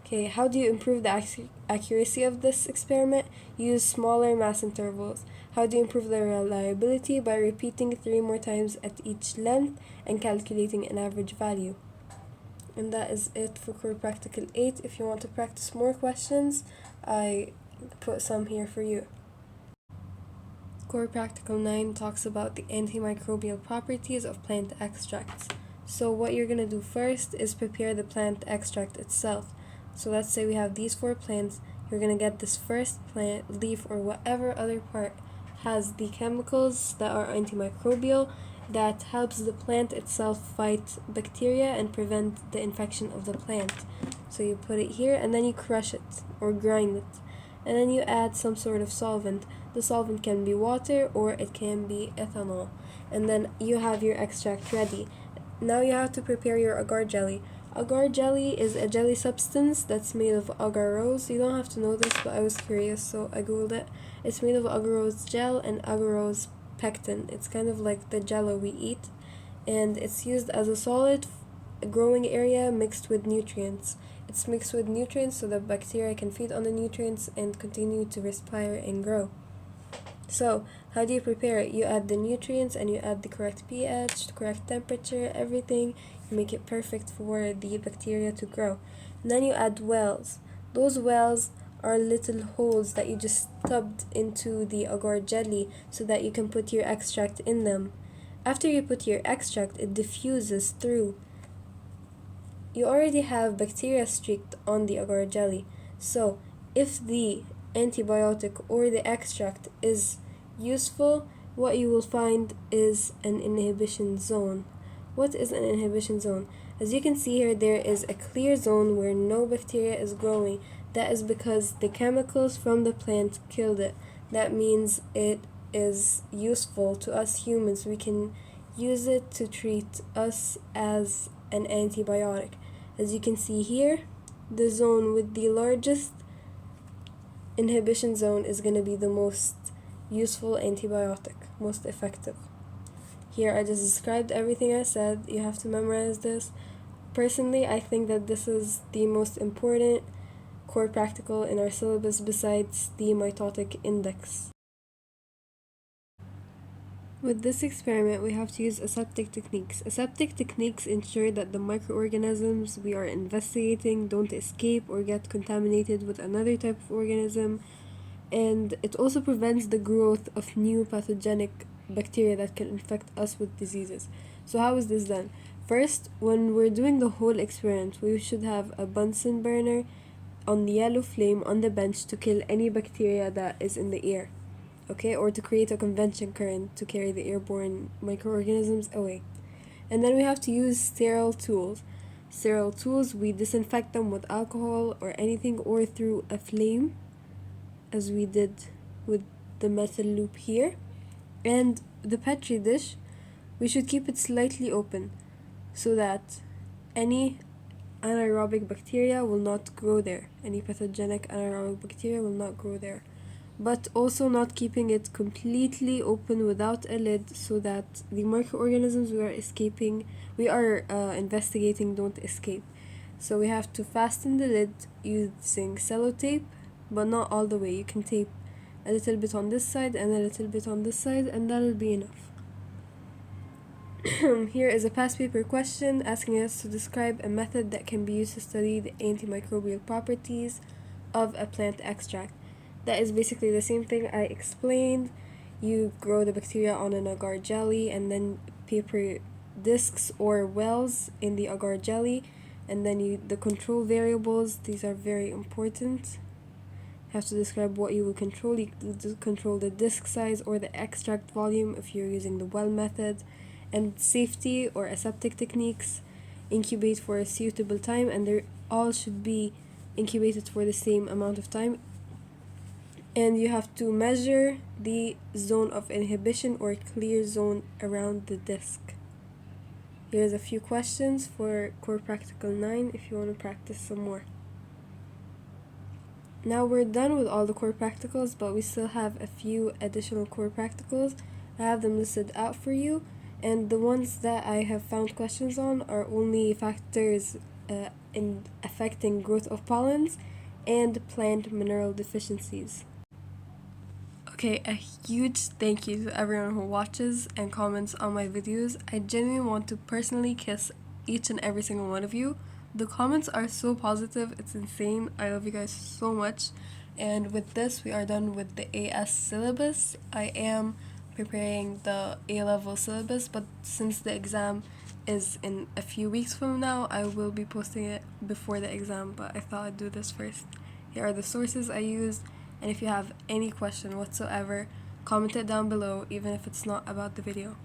Okay, how do you improve the accuracy of this experiment? Use smaller mass intervals. How do you improve the reliability? By repeating 3 more times at each length and calculating an average value. And that is it for Core Practical 8. If you want to practice more questions, I put some here for you. Core Practical 9 talks about the antimicrobial properties of plant extracts. So what you're going to do first is prepare the plant extract itself. So let's say we have these 4 plants. You're going to get this first plant, leaf, or whatever other part has the chemicals that are antimicrobial. that helps the plant itself fight bacteria and prevent the infection of the plant. So you put it here and then you crush it or grind it. And then you add some sort of solvent. The solvent can be water or it can be ethanol. And then you have your extract ready. Now you have to prepare your agar jelly. Agar jelly is a jelly substance that's made of agar rose. You don't have to know this, but I was curious, so I googled it. It's made of agar rose gel and agar rose pectin. It's kind of like the jello we eat, and it's used as a solid growing area mixed with nutrients. It's mixed with nutrients so that bacteria can feed on the nutrients and continue to respire and grow. So, how do you prepare it? You add the nutrients and you add the correct pH, the correct temperature, everything. You make it perfect for the bacteria to grow. And then you add wells. Those wells are little holes that you just stubbed into the agar jelly so that you can put your extract in them. After you put your extract, it diffuses through. You already have bacteria streaked on the agar jelly. So, if the antibiotic or the extract is useful, what you will find is an inhibition zone. What is an inhibition zone? As you can see here, there is a clear zone where no bacteria is growing. That is because the chemicals from the plant killed it. That means it is useful to us humans. We can use it to treat us as an antibiotic. As you can see here, the zone with the largest inhibition zone is going to be the most useful antibiotic, most effective. Here I just described everything I said. You have to memorize this. Personally, I think that this is the most important core practical in our syllabus besides the mitotic index. With this experiment, we have to use aseptic techniques. Aseptic techniques ensure that the microorganisms we are investigating don't escape or get contaminated with another type of organism, and it also prevents the growth of new pathogenic bacteria that can infect us with diseases. So how is this done? First, when we're doing the whole experiment, we should have a Bunsen burner on the yellow flame on the bench to kill any bacteria that is in the air. Okay, or to create a convection current to carry the airborne microorganisms away. And then we have to use sterile tools. Sterile tools, we disinfect them with alcohol or anything or through a flame, as we did with the metal loop here. And the petri dish, we should keep it slightly open so that any anaerobic bacteria will not grow there. Any pathogenic anaerobic bacteria will not grow there. But also not keeping it completely open without a lid so that the microorganisms we are investigating don't escape. So we have to fasten the lid using sellotape, but not all the way. You can tape a little bit on this side and a little bit on this side, and that'll be enough. Here is a past paper question asking us to describe a method that can be used to study the antimicrobial properties of a plant extract. That is basically the same thing I explained. You grow the bacteria on an agar jelly and then paper discs or wells in the agar jelly, and then the control variables, these are very important. You have to describe what you will control. You control the disc size or the extract volume if you're using the well method, and safety or aseptic techniques. Incubate for a suitable time, and they all should be incubated for the same amount of time. And you have to measure the zone of inhibition or clear zone around the disc. Here's a few questions for Core Practical 9 if you want to practice some more. Now we're done with all the core practicals, but we still have a few additional core practicals. I have them listed out for you, and the ones that I have found questions on are only factors in affecting growth of pollens and plant mineral deficiencies. Okay, a huge thank you to everyone who watches and comments on my videos. I genuinely want to personally kiss each and every single one of you. The comments are so positive, it's insane. I love you guys so much. And with this, we are done with the AS syllabus. I am preparing the A-level syllabus, but since the exam is in a few weeks from now, I will be posting it before the exam, but I thought I'd do this first. Here are the sources I used. And if you have any question whatsoever, comment it down below, even if it's not about the video.